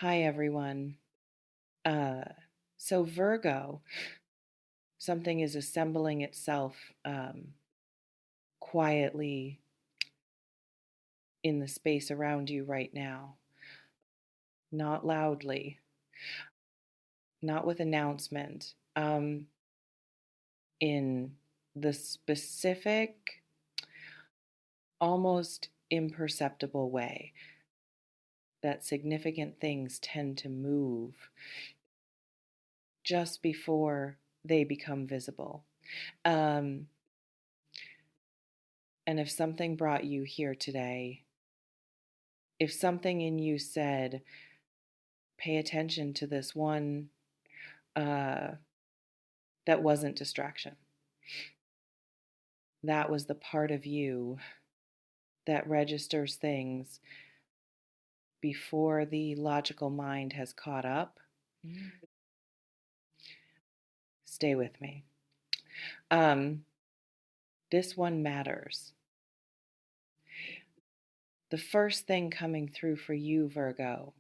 Hi, everyone. Uh, so, Virgo, something is assembling itself quietly in the space around you right now, not loudly, not with announcement, in the specific, almost imperceptible way that significant things tend to move just before they become visible. Um, and if something brought you here today, if something in you said, pay attention to this one, uh, that wasn't distraction. That was the part of you that registers things before the logical mind has caught up. Mm. Stay with me. Um, this one matters. The first thing coming through for you, Virgo,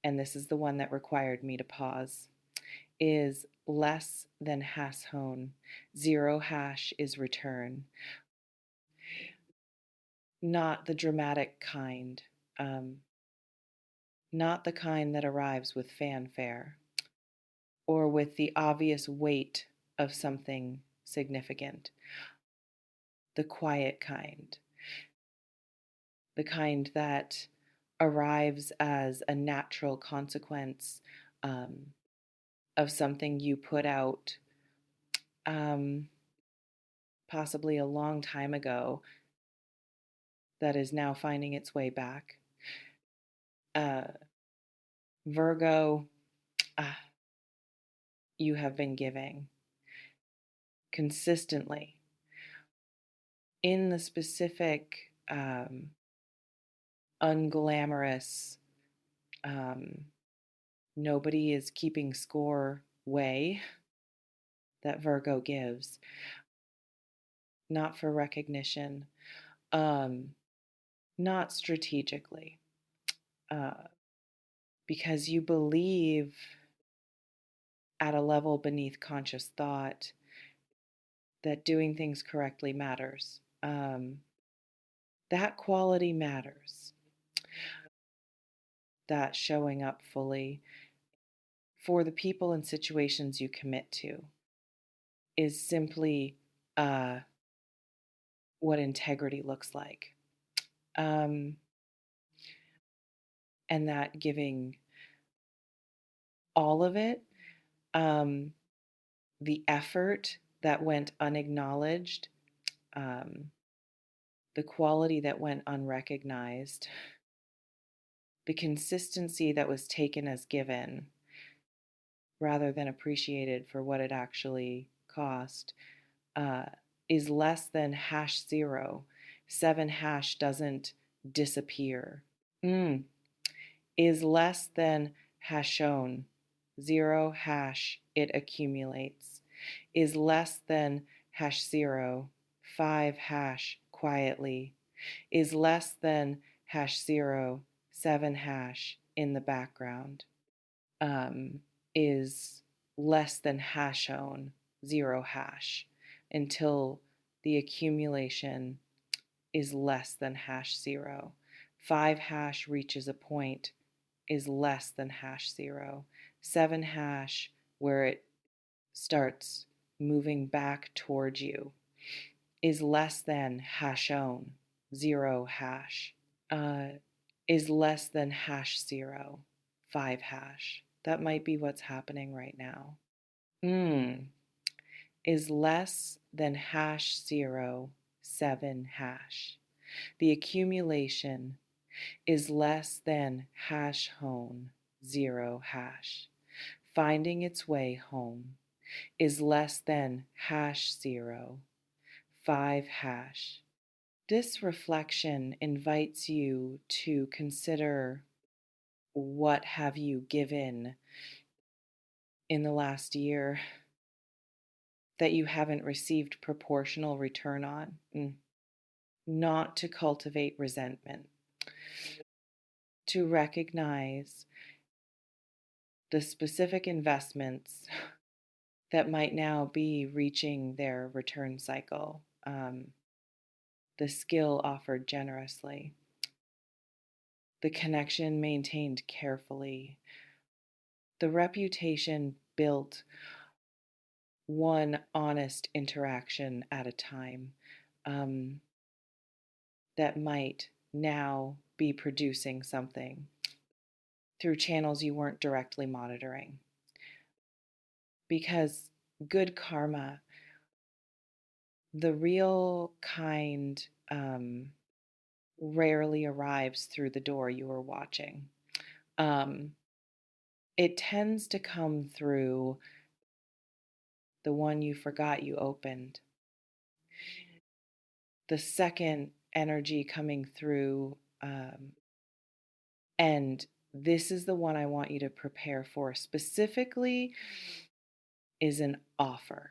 and this is the one that required me to pause, is less than hash hone. Zero hash is return. Not the dramatic kind, um, not the kind that arrives with fanfare or with the obvious weight of something significant. The quiet kind, the kind that arrives as a natural consequence um, of something you put out, um, possibly a long time ago, that is now finding its way back. Uh, Virgo, ah, you have been giving consistently in the specific, unglamorous, um, nobody is keeping score way that Virgo gives, not for recognition, um, not strategically, uh, because you believe at a level beneath conscious thought that doing things correctly matters. That quality matters, that showing up fully for the people and situations you commit to is simply uh, what integrity looks like. Um, and that giving all of it, um, the effort that went unacknowledged, um, the quality that went unrecognized, the consistency that was taken as given rather than appreciated for what it actually cost, uh, is less than hash zero. Seven hash doesn't disappear. Mm. Is less than hashone. Zero hash, it accumulates. Is less than hash zero. Five hash, quietly. Is less than hash zero. Seven hash, in the background. Um, is less than hashone. Zero hash, until the accumulation is less than hash zero. Five hash reaches a point, is less than hash zero. Seven hash, where it starts moving back towards you, is less than hashone. Zero hash, uh, is less than hash zero. Five hash. That might be what's happening right now. Is less than hash zero. Seven hash. The accumulation is less than hash hone. Zero hash. Finding its way home is less than hash zero. Five hash. This reflection invites you to consider, what have you given in the last year that you haven't received proportional return on. Not to cultivate resentment, to recognize the specific investments that might now be reaching their return cycle, the skill offered generously, the connection maintained carefully, the reputation built one honest interaction at a time, um, that might now be producing something through channels you weren't directly monitoring. Because good karma, the real kind, rarely arrives through the door you are watching. Um, it tends to come through the one you forgot you opened. The second energy coming through, and this is the one I want you to prepare for specifically, is an offer,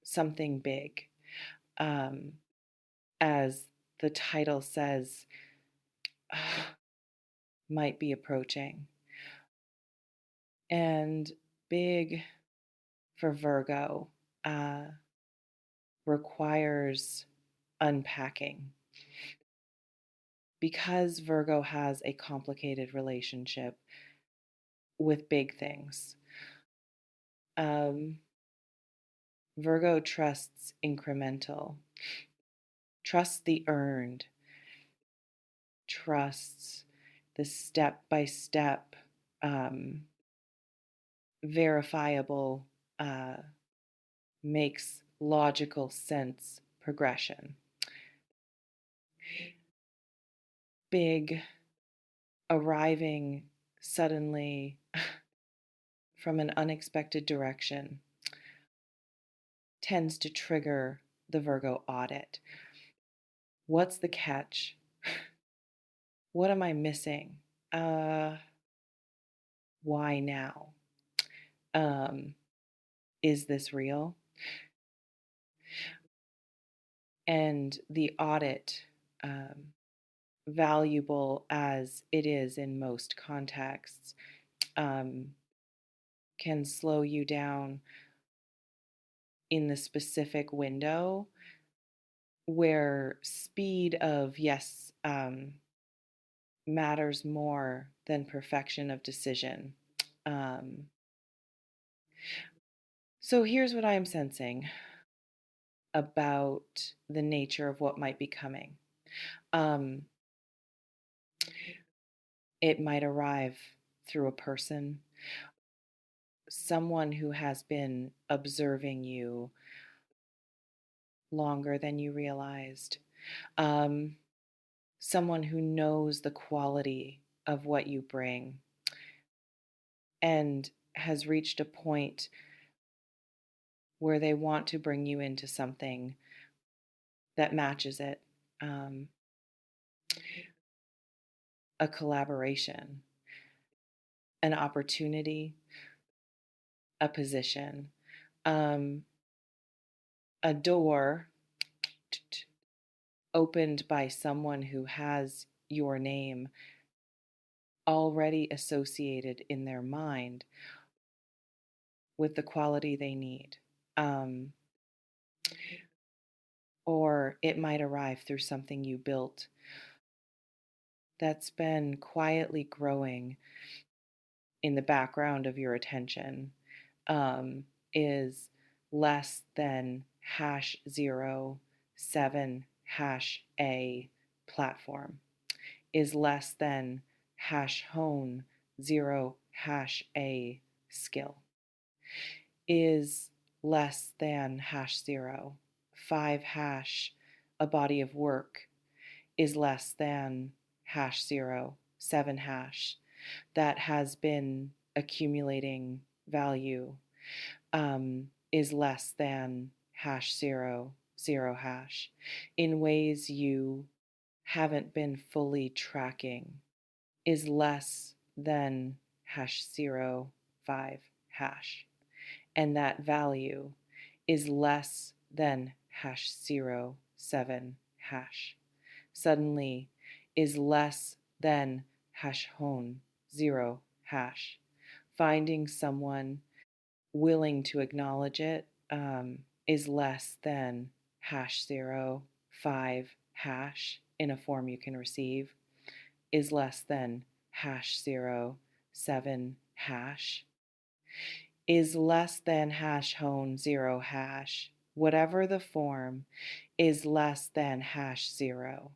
something big. Um, as the title says, might be approaching. And big for Virgo requires unpacking. Because Virgo has a complicated relationship with big things, um, Virgo trusts incremental, trusts the earned, trusts the step by step, verifiable, uh, makes logical sense progression. Big, arriving suddenly from an unexpected direction tends to trigger the Virgo audit. What's the catch? What am I missing? Why now? Is this real? And the audit, valuable as it is in most contexts, can slow you down in the specific window where speed of yes, matters more than perfection of decision. Um, so here's what I'm sensing about the nature of what might be coming. Um, it might arrive through a person, someone who has been observing you longer than you realized, um, someone who knows the quality of what you bring and has reached a point where they want to bring you into something that matches it, um, a collaboration, an opportunity, a position, um, a door opened by someone who has your name already associated in their mind with the quality they need. Um, or it might arrive through something you built that's been quietly growing in the background of your attention, is less than #07 #A platform, is less than #hone 0 #A skill, is less than #0 5 a body of work, is less than #0 7 that has been accumulating value, is less than #0 0 in ways you haven't been fully tracking, is less than #0 5 and that value is less than #0 7 Suddenly is less than hash hone 0 hash. Finding someone willing to acknowledge it is less than hash 0 5 hash in a form you can receive, is less than hash 0 7 hash, is less than hash hone 0 hash. Whatever the form, is less than hash 0.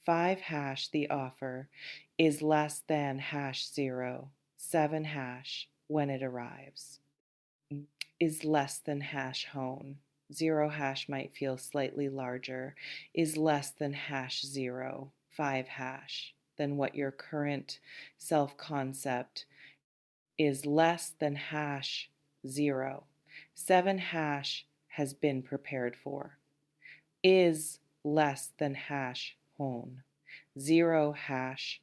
5 hash, the offer, is less than hash 0. 7 hash when it arrives. Is less than hash hone. 0 hash might feel slightly larger, is less than hash 0. 5 hash than what your current self concept is, less than hash 0. 7 hash has been prepared for, is less than hash hone. 0 hash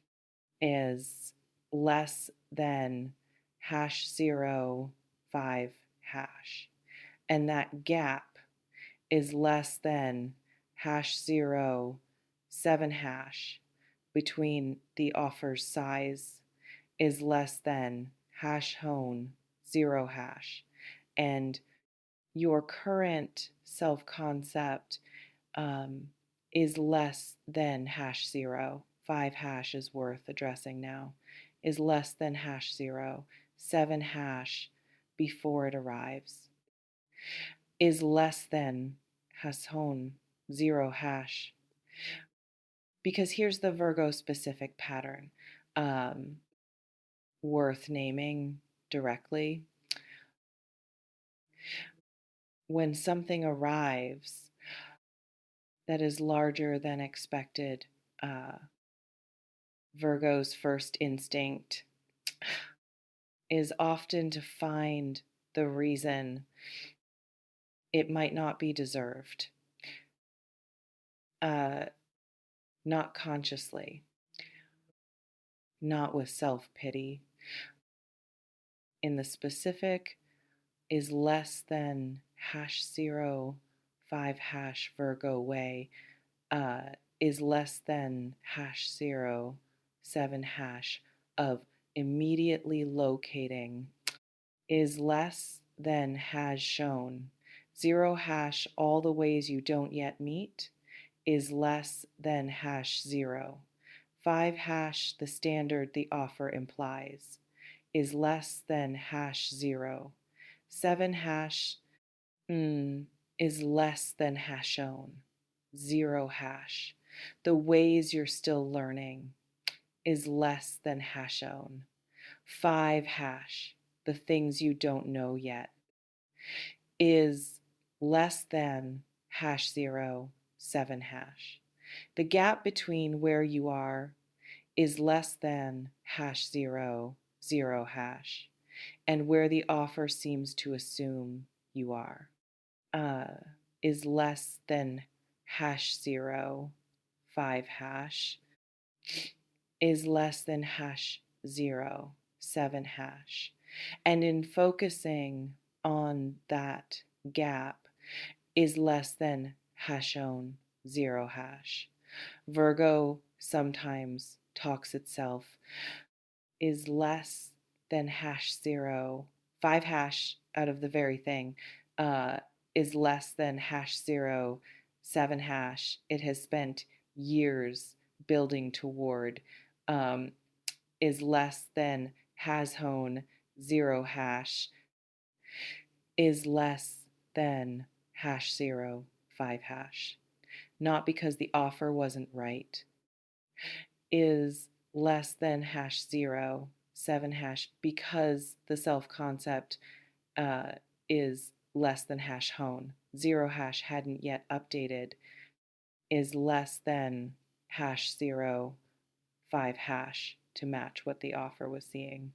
is less than hash 0 5 hash. And that gap is less than hash 0 7 hash between the offer's size, is less than hash hone 0 hash. And your current self concept is less than hash 0. 5 hash is worth addressing now, is less than hash 0. 7 hash before it arrives, is less than hash hone 0 hash. Because here's the Virgo specific pattern worth naming directly. When something arrives that is larger than expected, Virgo's first instinct is often to find the reason it might not be deserved, not consciously, not with self pity. In the specific, is less than hash 0 5 hash Virgo way, is less than hash 0 7 hash of immediately locating, is less than has shown 0 hash all the ways you don't yet meet, is less than hash 0. 5 hash the standard the offer implies, is less than hash 0. 7 hash is less than hash shown. 0 hash the ways you're still learning, is less than hash own. 5 hash the things you don't know yet, is less than hash 0 7 hash. The gap between where you are is less than hash 0 0 hash and where the offer seems to assume you are, is less than hash 0 5 hash, is less than hash 0 7 hash. And in focusing on that gap, is less than hash own 0 hash. Virgo sometimes talks itself, is less than hash 0 5 hash out of the very thing, is less than hash 0 7 hash it has spent years building toward, is less than has hone 0 hash, is less than hash 0 5 hash. Not because the offer wasn't right, is less than hash 0 7 hash because the self concept is less than hash hone. 0 hash hadn't yet updated, is less than hash 0 5 hash to match what the offer was seeing,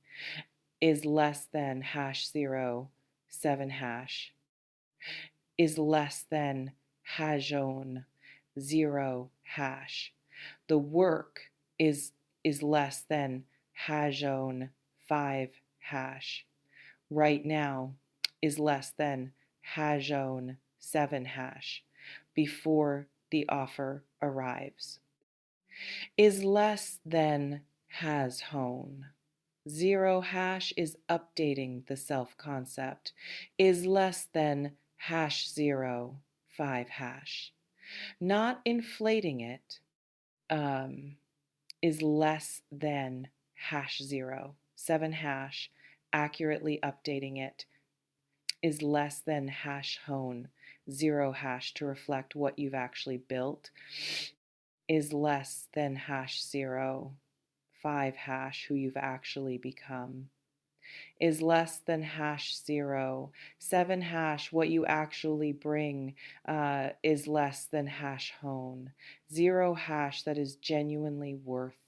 is less than hash 0 7 hash, is less than hajon 0 hash. The work is less than hajon 5 hash. Right now is less than hajon 7 hash before the offer arrives. is less than has hone. 0 hash is updating the self concept, is less than #0, 5 hash. Not inflating it, um, is less than #0, 7 hash. Accurately updating it is less than hash hone, 0 hash to reflect what you've actually built, is less than #0, 5 hash who you've actually become, is less than #0, 7 hash what you actually bring, is less than hash hone, 0 hash that is genuinely worth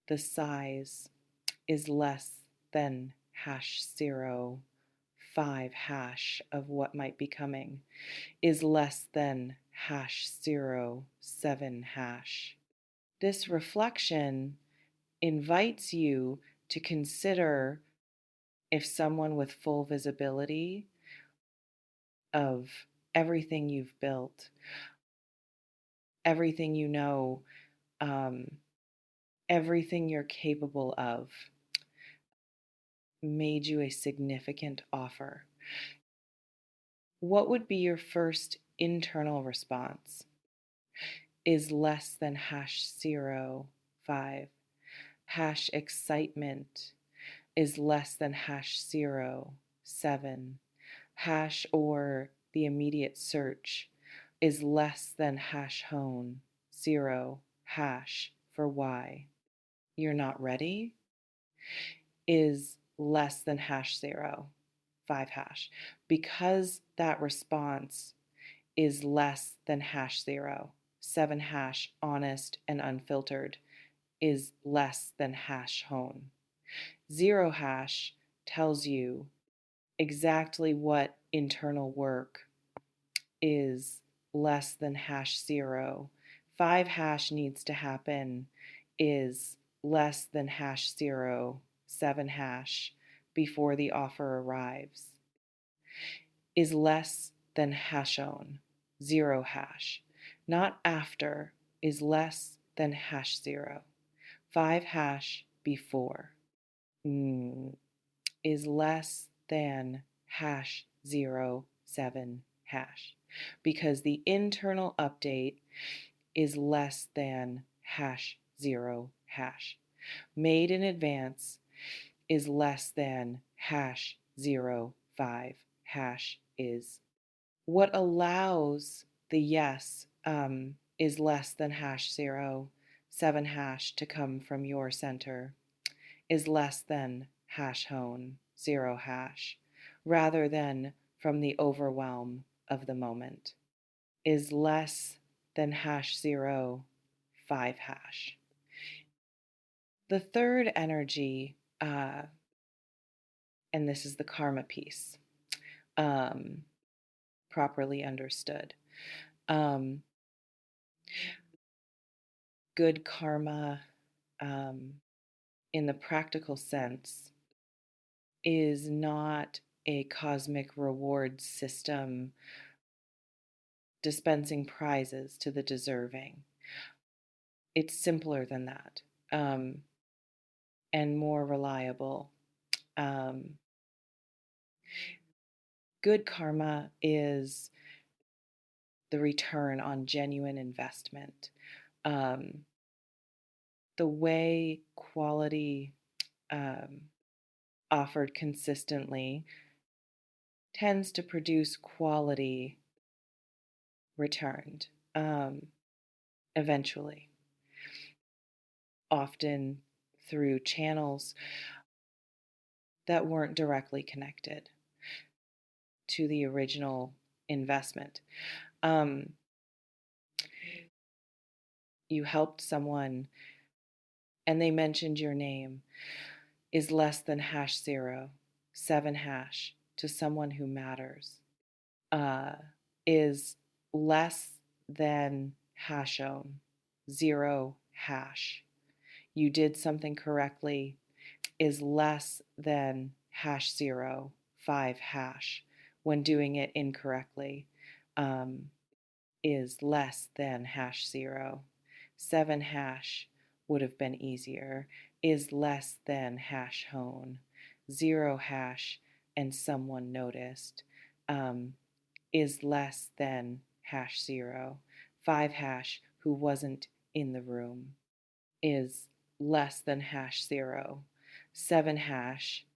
the size, is less than #0, 5 hash of what might be coming, is less than #0, 7 hash. This reflection invites you to consider if someone with full visibility of everything you've built, everything you know, um, everything you're capable of, made you a significant offer, what would be your first internal response? Is less than #0, 5. Hash excitement is less than #0, 7. Hash or the immediate search is less than hash hone, 0 hash for why. You're not ready is less than #0, 5 hash. Because that response is less than #0, 7 hash, honest and unfiltered, is less than hash hone. 0 hash tells you exactly what internal work is less than #0. 5 hash needs to happen is less than #0, 7 hash before the offer arrives, is less than hashone, 0 hash. Not after, is less than #0. 5 hash before, is less than #0, 7 hash. Because the internal update is less than #0 hash. Made in advance is less than #0, 5 hash is. What allows the yes is less than #0, 7 hash to come from your center, is less than hash hone, 0 hash, rather than from the overwhelm of the moment, is less than #0, 5 hash. The third energy, and this is the karma piece, um, properly understood. Um, Good karma, um, in the practical sense, is not a cosmic reward system dispensing prizes to the deserving. It's simpler than that, and more reliable. Um, Good karma is the return on genuine investment. Um, the way quality, um, offered consistently tends to produce quality returned, eventually, often through channels that weren't directly connected to the original investment. Um, you helped someone and they mentioned your name, is less than #0, 7 hash to someone who matters, uh, is less than hashone, 0 hash. You did something correctly is less than #0, 5 hash. When doing it incorrectly, is less than #0, 7 hash would have been easier, is less than hash hone. 0 hash and someone noticed is less than hash 0. 5 hash who wasn't in the room is less than hash 0. 7 hash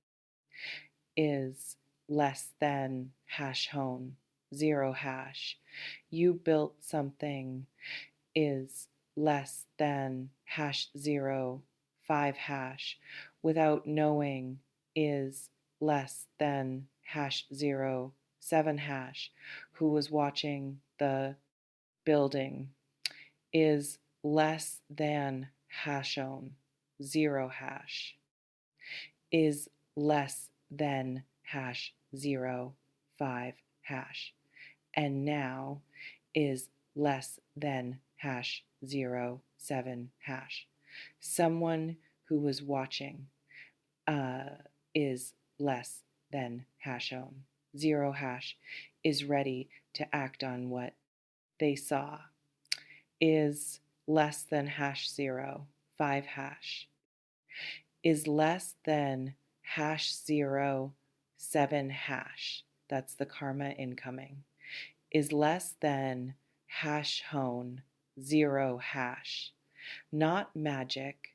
is less than hash hone. 0 hash. You built something is less than hash 0. 5 hash without knowing is less than hash 0. 7 hash who was watching the building is less than hashone. 0 hash is less than hash 0. 5 hash and now is less than hash 0. 7 hash. Someone who was watching is less than hashone. 0 hash is ready to act on what they saw is less than hash 0. 5 hash is less than hash 0. 7 hash. That's the karma incoming. Is less than hash hone. 0 hash. Not magic.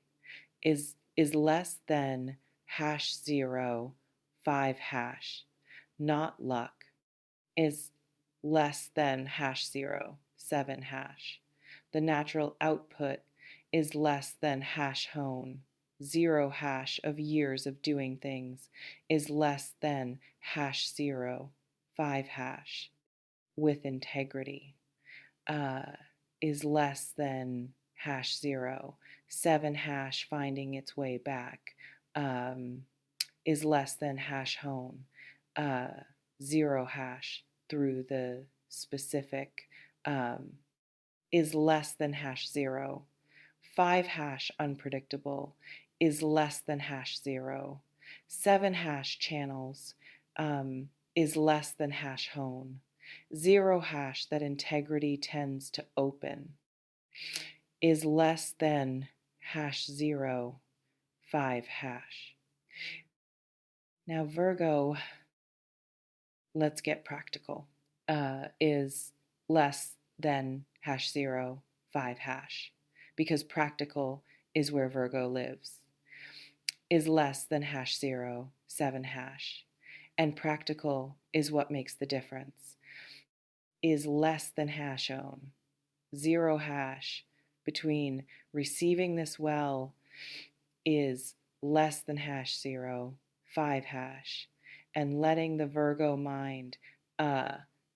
Is less than hash 0. 5 hash. Not luck. Is less than hash 0. 7 hash. The natural output is less than hash hone. 0 hash of years of doing things is less than hash 0. 5 hash with integrity is less than hash 0. 7 hash finding its way back is less than hash hone. 0 hash through the specific is less than hash 0. 5 hash unpredictable is less than hash 0. 7 hash channels is less than hash hone. 0 hash that integrity tends to open is less than hash 0. 5 hash. Now Virgo, let's get practical, is less than hash 0. 5 hash, because practical is where Virgo lives, is less than hash 0. 7 hash, and practical is what makes the difference, is less than hashone. 0 hash between receiving this well is less than hash 0. 5 hash, and letting the Virgo mind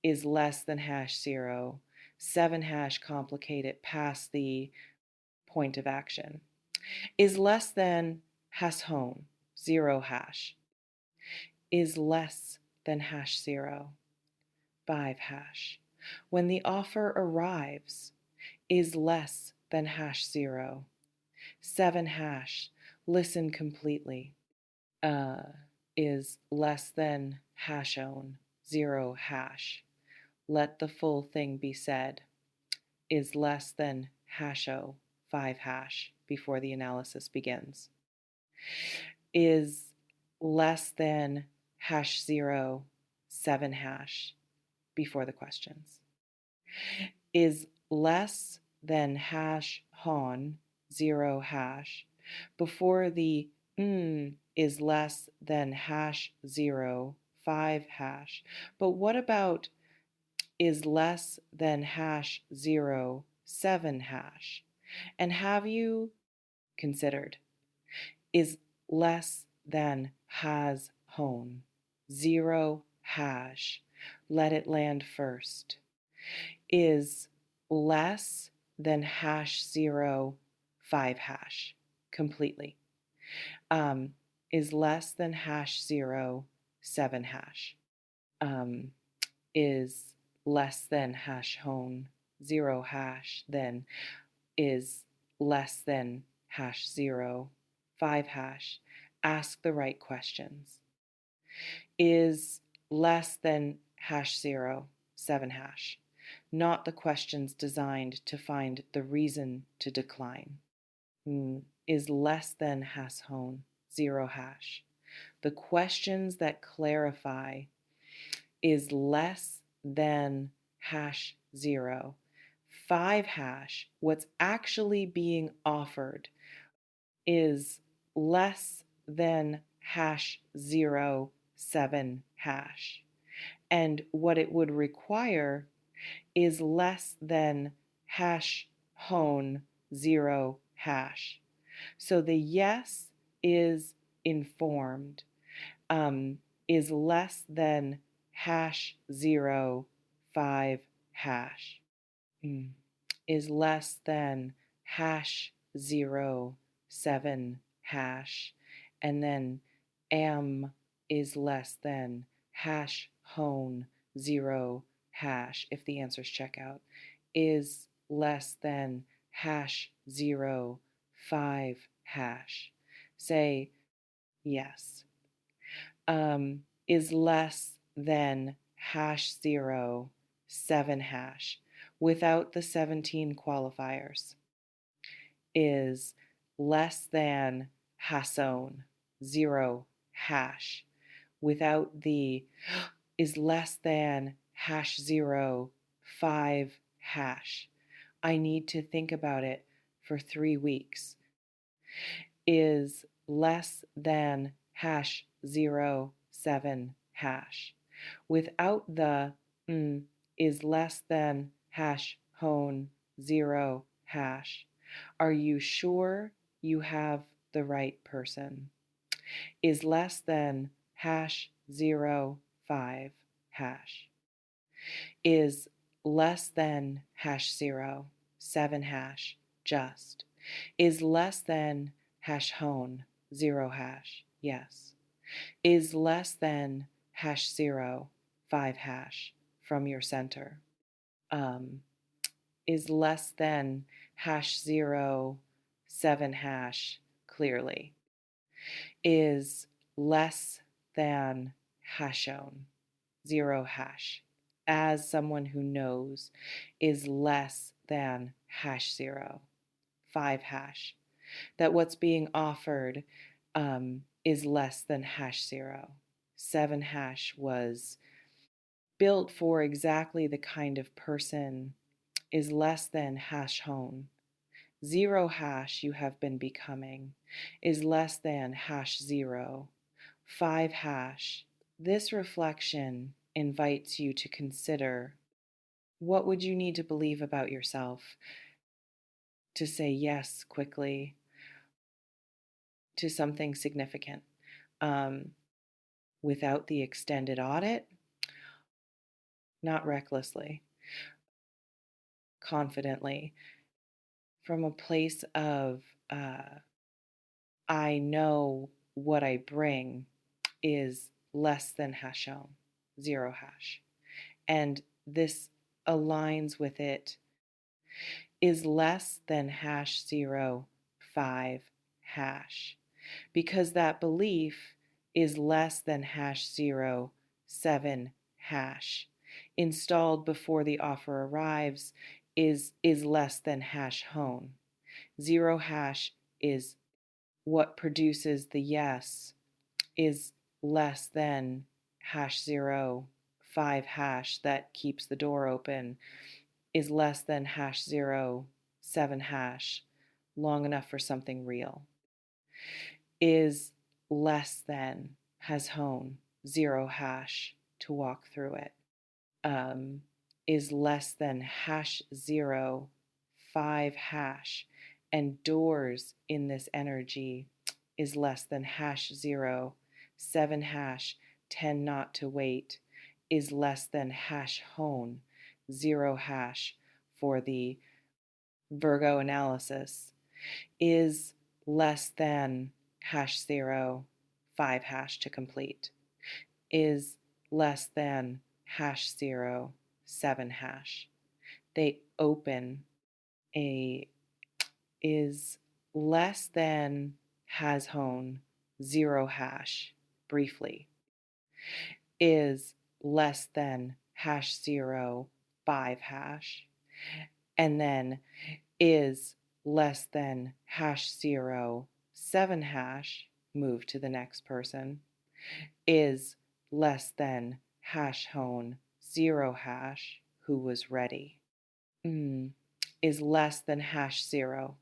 is less than hash 0. 7 hash complicate it past the point of action, is less than hash home. 0 hash is less than hash 0. 5 hash when the offer arrives is less than hash 0. 7 hash listen completely is less than hashone. 0 hash let the full thing be said is less than hasho. 5 hash before the analysis begins, is less than hash 0. 7 hash before the questions, is less than hash hon. 0 hash before the is less than hash 0. 5 hash. But what about is less than hash 0. 7 hash? And have you considered is less than has hone. 0 hash. Let it land first. Is less than hash 0. 5 hash completely. Is less than hash 0. 7 hash. Is less than hash hone. 0 hash then is less than hash 0. 5 hash. Ask the right questions. Is less than hash 0. 7 hash. not the questions designed to find the reason to decline. Is less than has hone, 0 hash. The questions that clarify is less than hash 0. 5 hash, what's actually being offered is less than hash 0, 7 hash. And what it would require is less than hash hone 0 hash. So the yes is informed, is less than hash 0, 5 hash. Is less than hash 0, 7 hash. And then am is less than hash hone 0 hash, if the answers check out, is less than hash 0, 5 hash. Say yes. Is less than hash 0, 7 hash without the 17 qualifiers. Is less than hasone, 0 hash without the is less than hash 0, 5 hash. I need to think about it for 3 weeks. Is less than hash 0, 7 hash. Without the is less than hash hone 0 hash. Are you sure you have the right person? Is less than hash 0, 5 hash. Is less than hash 0, 7 hash just. Is less than hash hone 0 hash. Yes. Is less than hash 0, 5 hash from your center. Is less than hash 0, 7 hash clearly. Is less than hashone, 0 hash. As someone who knows, is less than hash 0, 5 hash. That what's being offered is less than hash 0. 7 hash was built for exactly the kind of person, is less than hash hone. 0 hash you have been becoming is less than hash 0. 5 hash. This reflection invites you to consider, what would you need to believe about yourself to say yes quickly to something significant, without the extended audit, not recklessly, confidently, from a place of I know what I bring is less than hashone, 0 hash. And this aligns with it, is less than hash 0, 5 hash. Because that belief is less than hash 0, 7 hash. Installed before the offer arrives is less than hash hone. 0 hash is what produces the yes, is less than hash 0, 5 hash that keeps the door open, is less than hash 0, 7 hash, long enough for something real. Is less than has hone, 0 hash to walk through it. Is less than hash 0, 5 hash, and doors in this energy is less than hash 0, 7 hash, tend not to wait, is less than hash hone, 0 hash for the Virgo analysis, is less than hash 0, 5 hash to complete, is less than hash 0, 7 hash. They open a is less than has hone, 0 hash briefly, is less than hash 0, 5 hash. And then is less than hash 0, 7 hash, move to the next person, is less than hash hone 0 hash, who was ready, is less than hash 0,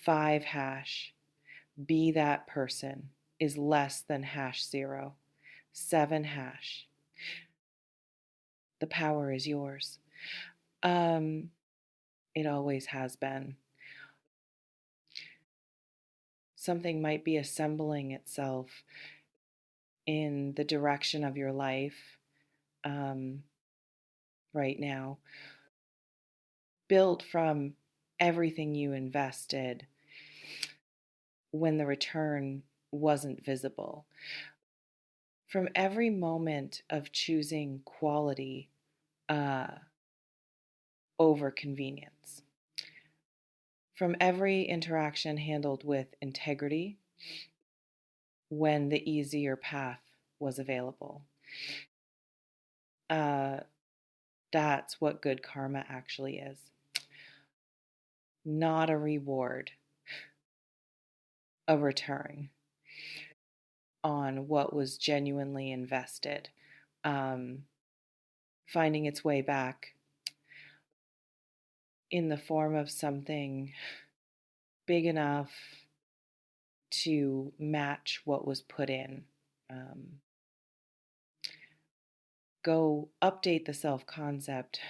5 hash, be that person, is less than hash 0, 7 hash. The power is yours. It always has been. Something might be assembling itself in the direction of your life um, right now, built from everything you invested when the return wasn't visible, from every moment of choosing quality uh, over convenience, from every interaction handled with integrity when the easier path was available. Uh, that's what good karma actually is. Not a reward, a return on what was genuinely invested, um, finding its way back in the form of something big enough to match what was put in. Um, Go update the self concept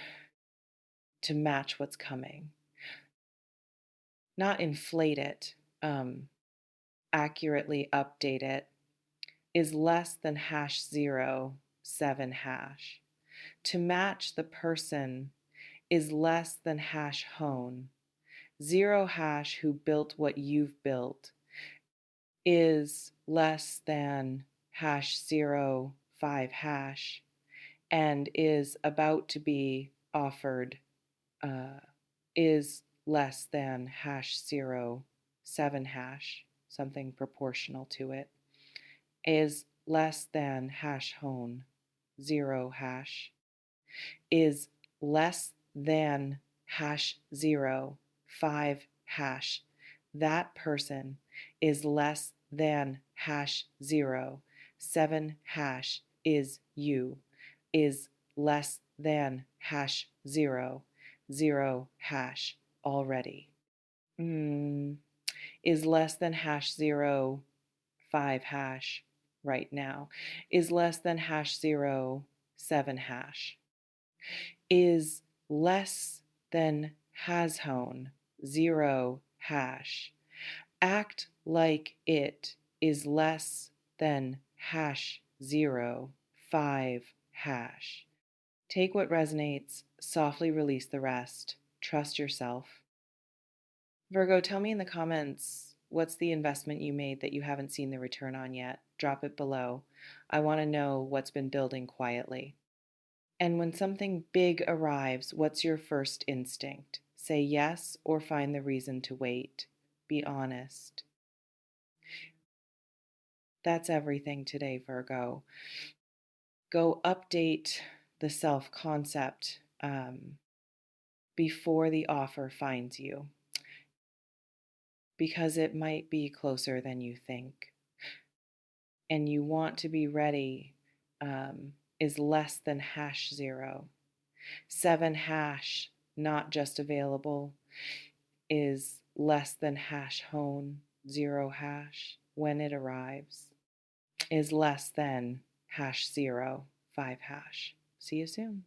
to match what's coming, not inflate it, accurately update it, is less than hash 0, 7 hash. To match the person is less than hash hone. 0 hash who built what you've built is less than hash 0, 5 hash and is about to be offered, is less than hash 0, 7 hash, something proportional to it, is less than hash hone 0 hash, is less than hash 0, 5 hash. That person is less than hash 0, 7 hash is you, is less than hash 0, 0 hash already. Is less than hash 0, 5 hash right now, is less than hash 0, 7 hash, is less than has hone 0 hash. Act like it is less than hash 0, 5 hash. Take what resonates, softly release the rest. Trust yourself. Virgo, tell me in the comments what's the investment you made that you haven't seen the return on yet. Drop it below. I want to know what's been building quietly. And when something big arrives, what's your first instinct? Say yes or find the reason to wait. Be honest. That's everything today, Virgo. Go update the self concept before the offer finds you, because it might be closer than you think. And you want to be ready, is less than hash 0. 7 hash, not just available, is less than hash hone 0 hash when it arrives, is less than hash 0, 5 hash. See you soon.